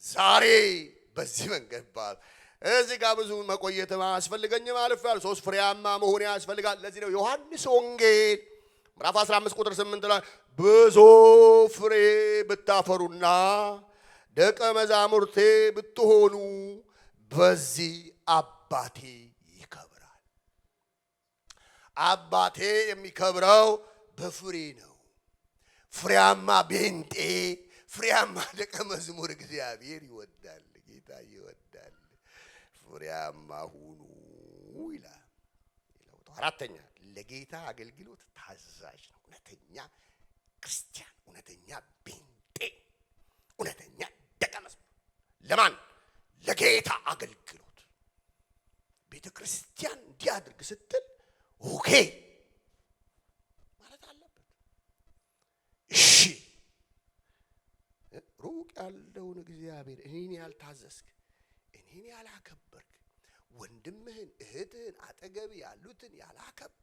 ዛሬ በዚህ መንገድ ባል እዚህ ጋር ብዙ መቆየት አያስፈልገኝም ማለት ነው። 3 ፍሬያማ መሆን ያስፈልጋል። ለዚህ ነው ዮሐንስ ወንጌል ምዕራፍ 15 ቁጥር 8 ላይ ብዙ ፍሬ ብታፈሩና ደቀ መዛሙርቴ ብትሆኑ በዚህ አባቴ ይከብራል። አባቴ የሚከብረው በፍሬ ነው። ፍሬያማ ቤንጤ፣ ፍሬያማ ደቀ መዝሙር እግዚአብሔር ይወዳል፣ ጌታ ይወዳል። ፍሬያማ ሁኑ ይላል። አራተኛ ለጌታ አገልግሎት ታዛዥ ነው። እውነተኛ ክርስቲያን፣ እውነተኛ ቤንጤ፣ እውነተኛ ደቀ መዝሙር ለማን? ለጌታ አገልግሎት። ቤተ ክርስቲያን እንዲያድርግ ስትል ኦኬ ማለት አለበት። እሺ ሩቅ ያለውን እግዚአብሔር እኔን ያልታዘዝክ፣ እኔን ያላከበርክ፣ ወንድምህን እህትህን አጠገብ ያሉትን ያላከበርክ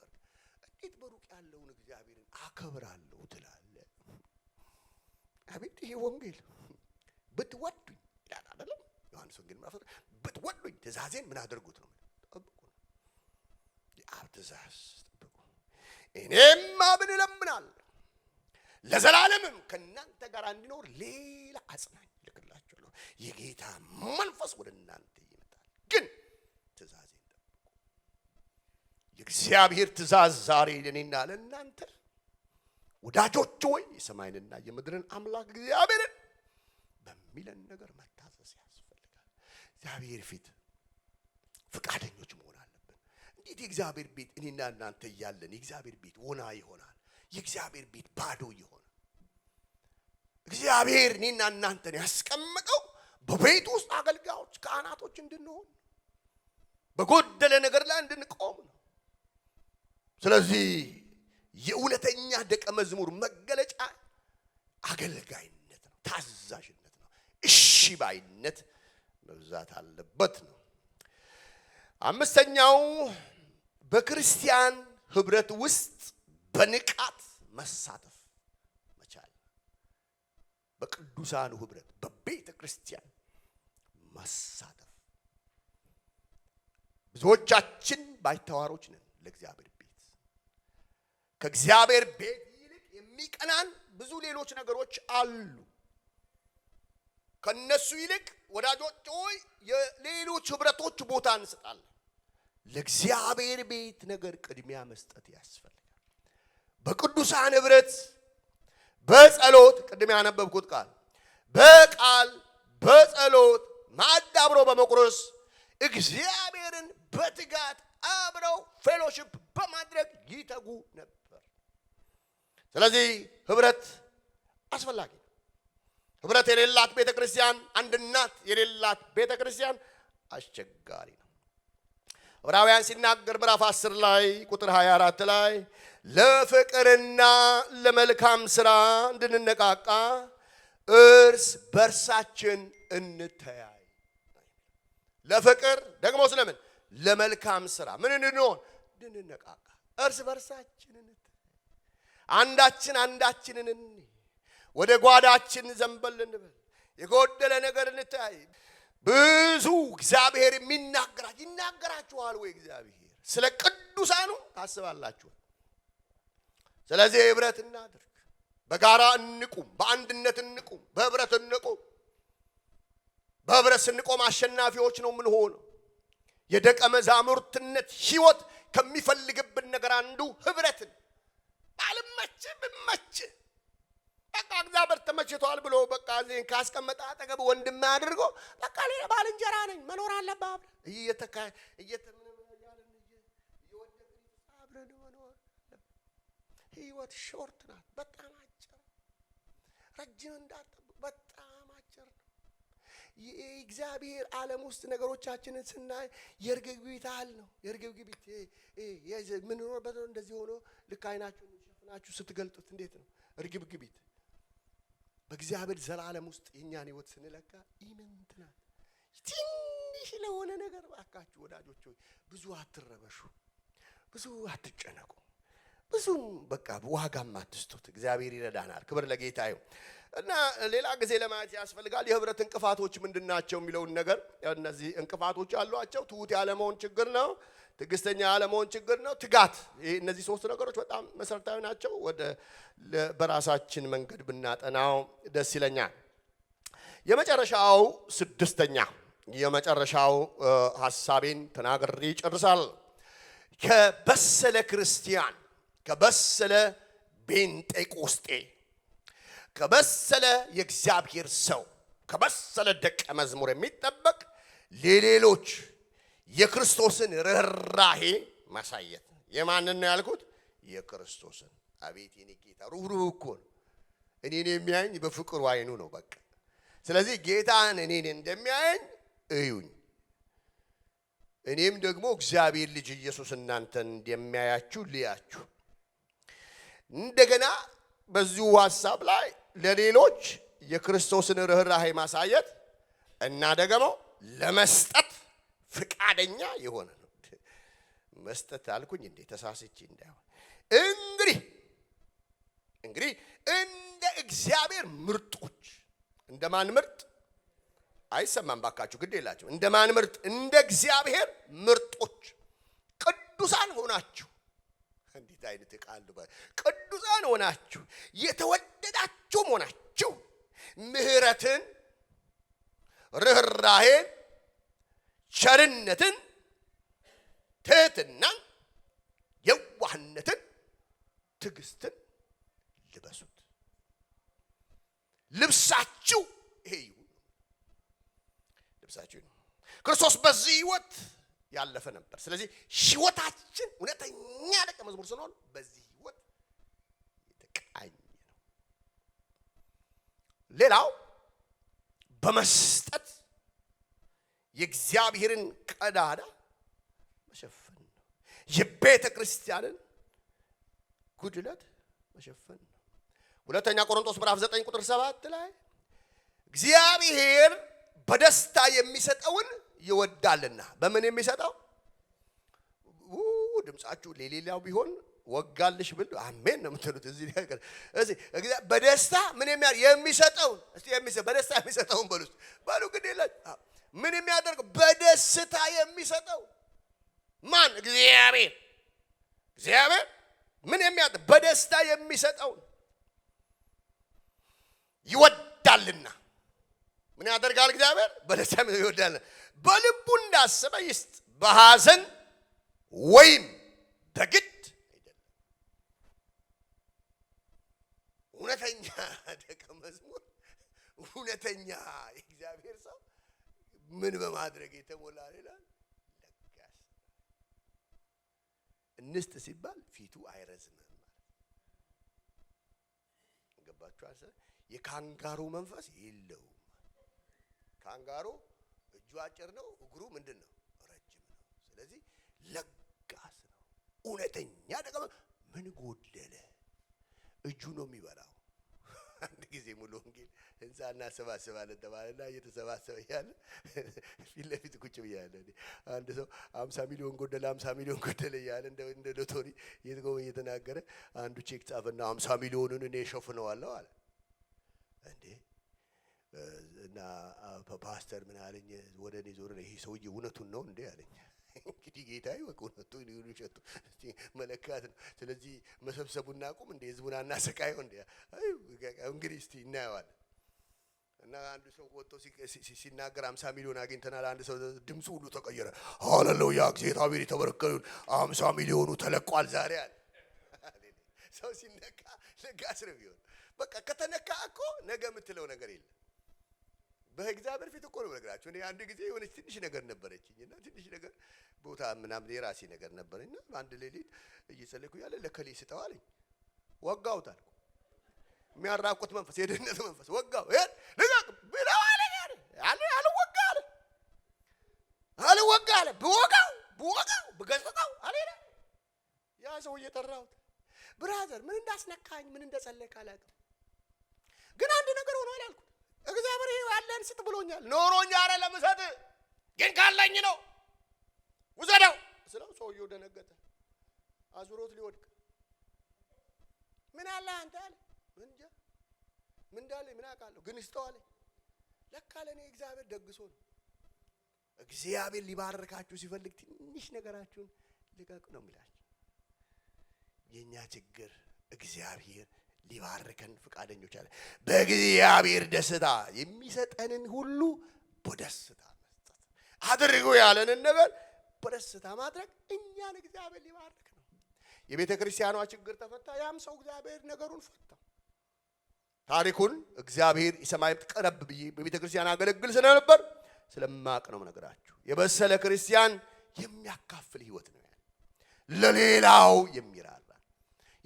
እንዴት በሩቅ ያለውን እግዚአብሔርን አከብራለሁ ትላለህ? አቤት ይሄ ወንጌል! ብትወዱኝ ይላል አይደለም? ዮሐንስ ወንጌል ምዕራፍ ብትወዱኝ ትእዛዜን ምን አድርጉት ነው? ጠብቁ። የአብ ትእዛዝ ጠብቁ። እኔም አብን እለምናለሁ ለዘላለምም ከእናንተ ጋር እንዲኖር ሌላ አጽናኝ እልክላችኋለሁ። የጌታ መንፈስ ወደ እናንተ ይመጣል። ግን ትእዛዜን ጠብቁ። የእግዚአብሔር ትእዛዝ ዛሬ ለእኔና ለእናንተ ወዳጆች ሆይ የሰማይንና የምድርን አምላክ እግዚአብሔርን በሚለን ነገር መታዘዝ ያስፈልጋል። እግዚአብሔር ፊት ፈቃደኞች መሆን አለብን። እንዴት የእግዚአብሔር ቤት እኔና እናንተ እያለን የእግዚአብሔር ቤት ወና ይሆናል? የእግዚአብሔር ቤት ባዶ ይሆናል? እግዚአብሔር እኔና እናንተን ያስቀመጠው በቤት ውስጥ አገልጋዮች፣ ካህናቶች እንድንሆን፣ በጎደለ ነገር ላይ እንድንቆም ነው። ስለዚህ የእውነተኛ ደቀ መዝሙር መገለጫ አገልጋይነት ነው፣ ታዛዥነት ነው፣ እሺ ባይነት መብዛት አለበት ነው። አምስተኛው በክርስቲያን ህብረት ውስጥ በንቃት መሳተፍ መቻል። በቅዱሳኑ ህብረት በቤተ ክርስቲያን መሳተፍ። ብዙዎቻችን ባይተዋሮች ነን ለእግዚአብሔር ቤት። ከእግዚአብሔር ቤት ይልቅ የሚቀናን ብዙ ሌሎች ነገሮች አሉ። ከነሱ ይልቅ ወዳጆች ሆይ የሌሎች ህብረቶች ቦታ እንሰጣለን። ለእግዚአብሔር ቤት ነገር ቅድሚያ መስጠት ያስፈልጋል። በቅዱሳን ህብረት በጸሎት ቅድም ያነበብኩት በቃል በጸሎት ማዕድ አብሮ በመቁረስ እግዚአብሔርን በትጋት አብረው ፌሎሺፕ በማድረግ ይተጉ ነበር። ስለዚህ ህብረት አስፈላጊ ነው። ህብረት የሌላት ቤተክርስቲያን፣ አንድነት የሌላት ቤተክርስቲያን አስቸጋሪ ነው። ዕብራውያን ሲናገር ምዕራፍ 10 ላይ ቁጥር 24 ላይ ለፍቅርና ለመልካም ሥራ እንድንነቃቃ እርስ በርሳችን እንተያይ። ለፍቅር ደግሞ ስለምን? ለመልካም ሥራ ምን እንድንሆን? እንድንነቃቃ። እርስ በርሳችን እንተያይ። አንዳችንን ወደ ጓዳችን ዘንበል እንበል። የጎደለ ነገር እንተያይ። ብዙ እግዚአብሔር ይናገራችኋል ወይ? እግዚአብሔር ስለ ቅዱሳኑ ታስባላችሁ? ስለዚህ ህብረት እናድርግ። በጋራ እንቁም፣ በአንድነት እንቁም፣ በህብረት እንቁም። በህብረት ስንቆም አሸናፊዎች ነው የምንሆነው። የደቀ መዛሙርትነት ህይወት ከሚፈልግብን ነገር አንዱ ህብረትን። ባልመች ብመች በቃ እግዚአብሔር ተመችቷል ብሎ በቃ እዚህን ካስቀመጠ አጠገብ ወንድም አድርጎ በቃ ሌላ ባልንጀራ ነኝ መኖር አለብህ ህይወት ሾርት ናት። በጣም አጭር፣ ረጅም እንዳትጠብቅ፣ በጣም አጭር ነው። የእግዚአብሔር ዓለም ውስጥ ነገሮቻችንን ስናይ የርግብግቢት አለ ነው። የርግብግቢት ምንኖርበት እንደዚህ ሆኖ ልክ አይናችሁን ሸፍናችሁ ስትገልጡት እንዴት ነው ርግብግቢት? በእግዚአብሔር ዘላለም ውስጥ የኛን ህይወት ስንለካ ኢምንት ናት። ትንሽ ለሆነ ነገር ባካችሁ ወዳጆች ሆይ ብዙ አትረበሹ። ብዙ አትጨነቁ። ብዙም በቃ ዋጋም አትስጡት። እግዚአብሔር ይረዳናል። ክብር ለጌታ ይሁን። እና ሌላ ጊዜ ለማየት ያስፈልጋል የህብረት እንቅፋቶች ምንድናቸው የሚለውን ነገር። እነዚህ እንቅፋቶች ያሏቸው ትሁት ያለመሆን ችግር ነው፣ ትዕግስተኛ ያለመሆን ችግር ነው፣ ትጋት። እነዚህ ሶስት ነገሮች በጣም መሰረታዊ ናቸው። ወደ በራሳችን መንገድ ብናጠናው ደስ ይለኛል። የመጨረሻው ስድስተኛ የመጨረሻው ሐሳቤን ተናግሬ ጨርሳለሁ። ከበሰለ ክርስቲያን፣ ከበሰለ ጴንጤቆስጤ፣ ከበሰለ የእግዚአብሔር ሰው፣ ከበሰለ ደቀ መዝሙር የሚጠበቅ ለሌሎች የክርስቶስን ርህራሄ ማሳየት። የማንን ነው ያልኩት? የክርስቶስን። አቤት የኔ ጌታ ሩህሩህ እኮ ነው። እኔን የሚያየኝ በፍቅሩ አይኑ ነው በቃ። ስለዚህ ጌታን እኔን እንደሚያየኝ እዩኝ፣ እኔም ደግሞ እግዚአብሔር ልጅ ኢየሱስ እናንተን እንደሚያያችሁ ልያችሁ። እንደገና በዚሁ ሐሳብ ላይ ለሌሎች የክርስቶስን ርህራሄ ማሳየት እና ደግሞ ለመስጠት ፍቃደኛ የሆነ ነው። መስጠት አልኩኝ እንዴ ተሳስቼ እንዳይሆን። እንግዲህ እንደ እግዚአብሔር ምርጦች፣ እንደማን ምርጥ አይሰማም ባካችሁ፣ ግድ የላችሁ። እንደማን ምርጥ? እንደ እግዚአብሔር ምርጦች ቅዱሳን ሆናችሁ። እንዴት አይነት ቃል ነው! ቅዱሳን ሆናችሁ የተወደዳችሁ ሆናችሁ ምሕረትን፣ ርህራሄን፣ ቸርነትን፣ ትህትናን፣ የዋህነትን፣ ትዕግስትን ልበሱት። ልብሳችሁ ይሄ ይሁን። ልብሳችሁ ነው። ክርስቶስ በዚህ ህይወት ያለፈ ነበር። ስለዚህ ህይወታችን እውነተኛ ደቀ መዝሙር ስንሆን በዚህ ህይወት የተቃኘ ነው። ሌላው በመስጠት የእግዚአብሔርን ቀዳዳ መሸፈን ነው። የቤተ ክርስቲያንን ጉድለት መሸፈን ነው። ሁለተኛ ቆሮንቶስ ምዕራፍ 9 ቁጥር 7 ላይ እግዚአብሔር በደስታ የሚሰጠውን ይወዳልና። በምን የሚሰጠው? ድምጻችሁ ለሌላው ቢሆን ወጋልሽ ብል አሜን ነው የምትሉት። እዚህ በደስታ ምን የሚሰጠውን እስቲ በደስታ የሚሰጠውን በሉ ግድ የላችሁ። ምን የሚያደርግ? በደስታ የሚሰጠው ማን? እግዚአብሔር። እግዚአብሔር ምን የሚያደርግ? በደስታ የሚሰጠውን ይወዳልና። ምን ያደርጋል እግዚአብሔር? በደስታ ይወዳልና። በልቡ እንዳሰበ ይስጥ፣ በሐዘን ወይም በግድ አይደለም። እውነተኛ ደቀ መዝሙር፣ እውነተኛ የእግዚአብሔር ሰው ምን በማድረግ የተሞላ ይላል? ለጋስ። እንስጥ ሲባል ፊቱ አይረዝምም ማለት ገባችሁ? የካንጋሩ መንፈስ የለውም። ካንጋሩ እጁ አጭር ነው፣ እግሩ ምንድን ነው? ረጅም ነው። ስለዚህ ለጋስ ነው። እውነተኛ ደቀ ምን ጎደለ? እጁ ነው የሚበላው። አንድ ጊዜ ሙሉ ወንጌል ህንፃ እናሰባስባለን ተባለና እየተሰባሰበ ያለ ፊት ለፊት ቁጭ ብያለሁ። አንድ ሰው 50 ሚሊዮን ጎደለ 50 ሚሊዮን ጎደለ እያለ እንደ ሎተሪ እየተናገረ አንዱ ቼክ ጻፈና 50 ሚሊዮኑን እኔ እሸፍነዋለሁ አለ። እንዴ እና ፓስተር ምን አለኝ? ወደ እኔ ዞር ነው። ይሄ ሰውዬ እውነቱን ነው እንዴ አለኝ። እንግዲህ ጌታዬ ወቁነቱ ይሉሽቱ መለካት ነው። ስለዚህ መሰብሰቡና ቁም እንደ ህዝቡን አናሰቃየው እንዴ? እንግዲህ እስቲ እናየዋለን። እና አንድ ሰው ወጥቶ ሲናገር 50 ሚሊዮን አግኝተናል። አንድ ሰው ድምፁ ሁሉ ተቀየረ። ሃሌሉያ እግዚአብሔር የተበረከውን 50 ሚሊዮኑ ተለቋል ዛሬ አለ። ሰው ሲነካ ለጋስ ነው ቢሆን በቃ ከተነካ እኮ ነገ የምትለው ነገር የለም። በእግዚአብሔር ፊት እኮ ነው ነገራችሁ። እኔ አንድ ጊዜ የሆነች ትንሽ ነገር ነበረችኝና ትንሽ ነገር ቦታ ምናምን የራሴ ነገር ነበርና አንድ ሌሊት እየጸለይኩ ያለ ለከሌ ስጠው አለኝ። ወጋውት አልኩ። የሚያራቁት መንፈስ፣ የድህነት መንፈስ ወጋው። ለጋቅ ብለው አለኝ አልወጋ አለ። ብወጋው ብገጽጸው አለኝ። ያ ሰው እየጠራሁት ብራዘር ምን እንዳስነካኝ ምን እንደጸለይክ አላውቅም፣ ግን አንድ ነገር ሆኖ አላልኩት። እግዚአብሔር ያለን ስጥ ብሎኛል። ኖሮኛ አረ ለምሰጥ ግን ካለኝ ነው ውሰደው ስለው ሰውየው ደነገጠ። አዙሮት ሊወድቅ ምን አለ አንተ አለ እንጃ ምን እንዳለ ምን አውቃለሁ ግን ይስተዋል ለካ ለኔ እግዚአብሔር ደግሶ ነው። እግዚአብሔር ሊባርካችሁ ሲፈልግ ትንሽ ነገራችሁን ልቀቁ ነው የሚላችሁ። የኛ ችግር እግዚአብሔር ሊባርከን ፍቃደኞች አለ። በእግዚአብሔር ደስታ የሚሰጠንን ሁሉ በደስታ መስጠት አድርጉ ያለንን ነገር በደስታ ማድረግ እኛን እግዚአብሔር ሊባርክ ነው። የቤተ ክርስቲያኗ ችግር ተፈታ። ያም ሰው እግዚአብሔር ነገሩን ፈታ። ታሪኩን እግዚአብሔር ይሰማይ ቀረብ ብዬ በቤተ ክርስቲያን አገለግል ስለነበር ስለማቅ ነው ነገራችሁ። የበሰለ ክርስቲያን የሚያካፍል ህይወት ነው ያለው። ለሌላው የሚራራ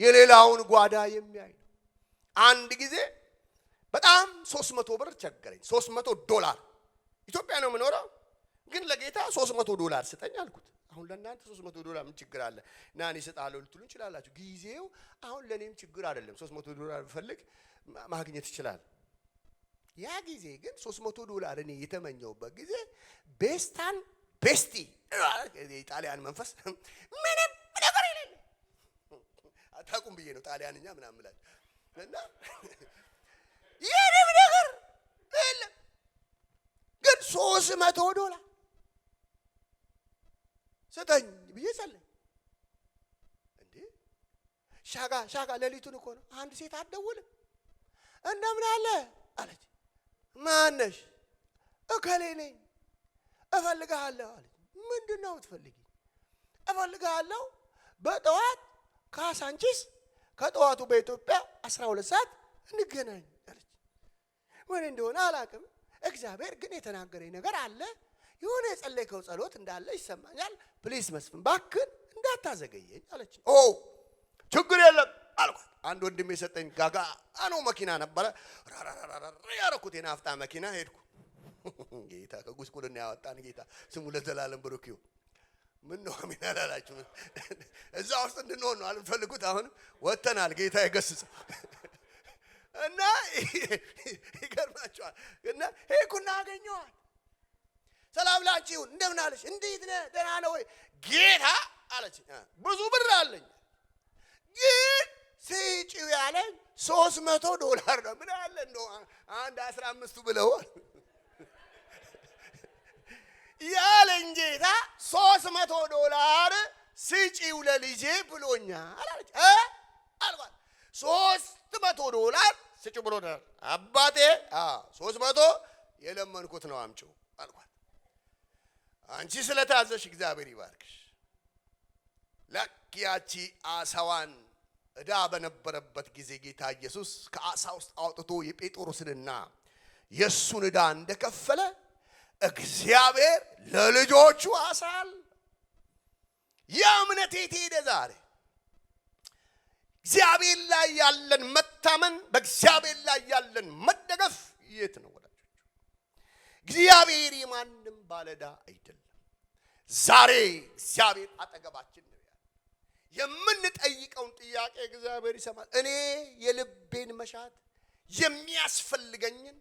የሌላውን ጓዳ የሚያይ ነው። አንድ ጊዜ በጣም 300 ብር ቸገረኝ። $300 ኢትዮጵያ ነው የምኖረው ግን ለጌታ $300 ስጠኝ አልኩት። አሁን ለእናንተ $300 ምን ችግር አለ? ናኒ ሰጣለሁ ልትሉ እንችላላችሁ። ጊዜው አሁን ለኔም ችግር አይደለም። $300 ብፈልግ ማግኘት ይችላል። ያ ጊዜ ግን $300 እኔ የተመኘውበት ጊዜ ቤስቲ የጣሊያን መንፈስ ምንም ነገር የለም። አታውቁም ብዬ ነው ጣሊያንኛ ምናምን ማለት እና የኔም ነገር የለም ግን $300 ስጠኝ ብዬ ጸለይ። እንዴ ሻጋ ሌሊቱን እኮ ነው። አንድ ሴት አትደውልም እንደምን አለ አለች። ማነሽ? እከሌ ነኝ እፈልግሃለሁ አለች። ምንድነው የምትፈልጊ? እፈልግሃለሁ በጠዋት ካሳንቺስ ከጠዋቱ በኢትዮጵያ 12 ሰዓት እንገናኝ አለች። ምን እንደሆነ አላውቅም። እግዚአብሔር ግን የተናገረኝ ነገር አለ። የሆነ የጸለይከው ጸሎት እንዳለ ይሰማኛል። ፕሊስ መስፍን ባክን እንዳታዘገየኝ አለች። ኦ ችግር የለም አልኳት። አንድ ወንድም የሰጠኝ ጋጋ አኖ መኪና ነበረ። ያረኩት የናፍጣ መኪና ሄድኩ። ጌታ ከጉስቁልና ያወጣን ጌታ ስሙ ለዘላለም ብሩክ ይሁን። ምን ነው አሜን አላላችሁ? እዛ ውስጥ እንድንሆን ነው አልፈልጉት። አሁን ወተናል። ጌታ ይገስጽ እና ይገርማችኋል። እና ሄድኩና አገኘኋት። ሰላም ላንቺ ይሁን እንደምን አለሽ? እንዴት ነህ? ደህና ነህ ወይ? ጌታ አለች ብዙ ብር አለኝ ግን ሲጪው ያለኝ $300 ነው። ምን አለ እንደው አንድ 15 ብለው ያለኝ ጌታ $300 ሲጪው ለልጄ ብሎኛል አለች። አልኳት $300 ሲጪው ብሎኛል አባቴ። 300 የለመንኩት ነው አምጪው አልኳት። አንቺ ስለታዘሽ እግዚአብሔር ይባርክሽ። ለኪያቺ አሳዋን እዳ በነበረበት ጊዜ ጌታ ኢየሱስ ከአሳ ውስጥ አውጥቶ የጴጥሮስንና የሱን እዳ እንደከፈለ እግዚአብሔር ለልጆቹ አሳል ያምነቴ ሄደ። ዛሬ እግዚአብሔር ላይ ያለን መታመን በእግዚአብሔር ላይ ያለን መደገፍ የት ነው ወዳጆች? እግዚአብሔር የማንም ባለዳ አይደለም። ዛሬ እግዚአብሔር አጠገባችን ነው። የምንጠይቀውን ጥያቄ እግዚአብሔር ይሰማል። እኔ የልቤን መሻት የሚያስፈልገኝን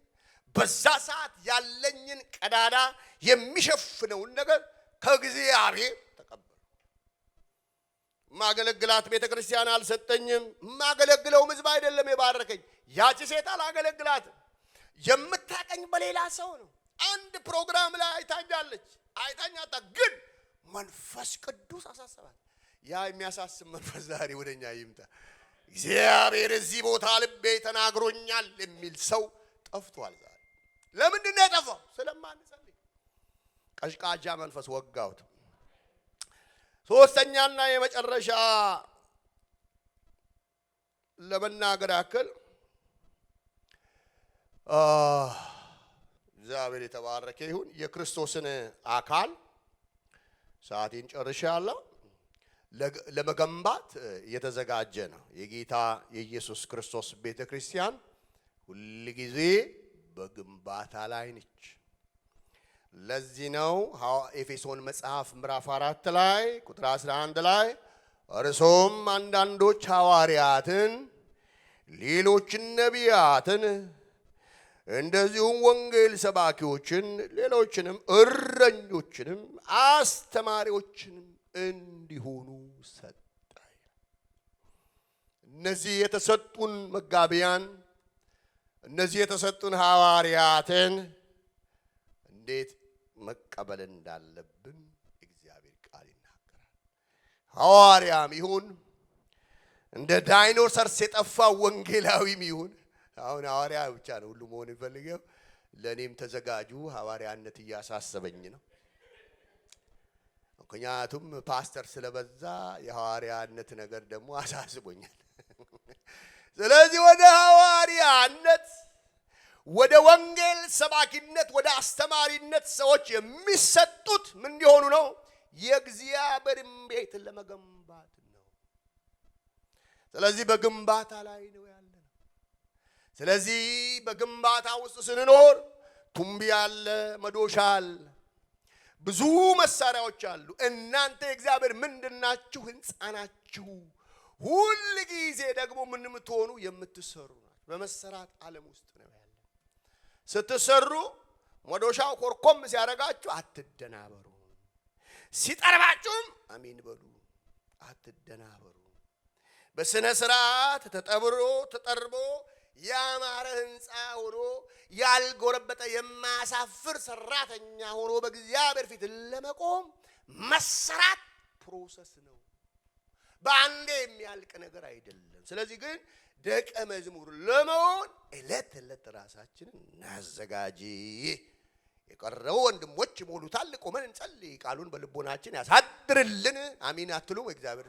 በዛ ሰዓት ያለኝን ቀዳዳ የሚሸፍነውን ነገር ከእግዚአብሔር ተቀበል። ማገለግላት ቤተክርስቲያን አልሰጠኝም። ማገለግለው ሕዝብ አይደለም የባረከኝ። ያቺ ሴት አላገለግላትም። የምታቀኝ በሌላ ሰው ነው። አንድ ፕሮግራም ላይ አይታኛለች። አይታኛታ ግን መንፈስ ቅዱስ አሳሰባት። ያ የሚያሳስብ መንፈስ ዛሬ ወደኛ ይምጣ። እግዚአብሔር እዚህ ቦታ ልቤ ተናግሮኛል የሚል ሰው ጠፍቷል። ዛሬ ለምንድን ነው የጠፋው? ስለማንጸልይ ቀሽቃጃ መንፈስ ወጋውት። ሶስተኛና የመጨረሻ ለመናገር ያክል እግዚአብሔር የተባረከ ይሁን። የክርስቶስን አካል ሰዓቴን ጨርሻለሁ ለመገንባት የተዘጋጀ ነው። የጌታ የኢየሱስ ክርስቶስ ቤተክርስቲያን ሁሉ ጊዜ በግንባታ ላይ ነች። ለዚህ ነው ኤፌሶን መጽሐፍ ምዕራፍ 4 ላይ ቁጥር 11 ላይ እርሱም አንዳንዶች ሐዋርያትን፣ ሌሎችን ነቢያትን፣ እንደዚሁም ወንጌል ሰባኪዎችን፣ ሌሎችንም እረኞችንም አስተማሪዎችንም እንዲሆኑ ሰጠ። እነዚህ የተሰጡን መጋቢያን እነዚህ የተሰጡን ሐዋርያትን እንዴት መቀበል እንዳለብን እግዚአብሔር ቃል ይናገራል። ሐዋርያም ይሁን እንደ ዳይኖሰርስ የጠፋው ወንጌላዊም ይሁን አሁን ሐዋርያ ብቻ ነው ሁሉ መሆን ይፈልገው። ለኔም ተዘጋጁ ሐዋርያነት እያሳሰበኝ ነው። ምክንያቱም ፓስተር ስለበዛ የሐዋርያነት ነገር ደግሞ አሳስቦኛል። ስለዚህ ወደ ሐዋርያነት ወደ ወንጌል ሰባኪነት ወደ አስተማሪነት ሰዎች የሚሰጡት ምን እንዲሆኑ ነው? የእግዚአብሔርን ቤት ለመገንባት ነው። ስለዚህ በግንባታ ላይ ነው ያለነው። ስለዚህ በግንባታ ውስጥ ስንኖር ቱምቢ አለ፣ መዶሻ አለ፣ ብዙ መሳሪያዎች አሉ። እናንተ የእግዚአብሔር ምንድናችሁ? ሕንጻ ናችሁ። ሁሉ ጊዜ ደግሞ ምን የምትሆኑ የምትሰሩ ናችሁ። በመሰራት ዓለም ውስጥ ነው ያለ። ስትሰሩ መዶሻው ኮርኮም ሲያረጋችሁ አትደናበሩ። ሲጠርባችሁም አሜን በሉ፣ አትደናበሩ። በስነ ስርዓት ተጠርቦ ያማረ ሕንጻ ሆኖ ያልጎረበጠ የማያሳፍር ሰራተኛ ሆኖ በእግዚአብሔር ፊት ለመቆም መሰራት ፕሮሰስ ነው። በአንዴ የሚያልቅ ነገር አይደለም። ስለዚህ ግን ደቀ መዝሙር ለመሆን ዕለት ዕለት ራሳችንን እናዘጋጅ። የቀረው ወንድሞች ይሞሉታል። ቆመን እንጸልይ። ቃሉን በልቦናችን ያሳድርልን። አሜን አትሉም? እግዚአብሔር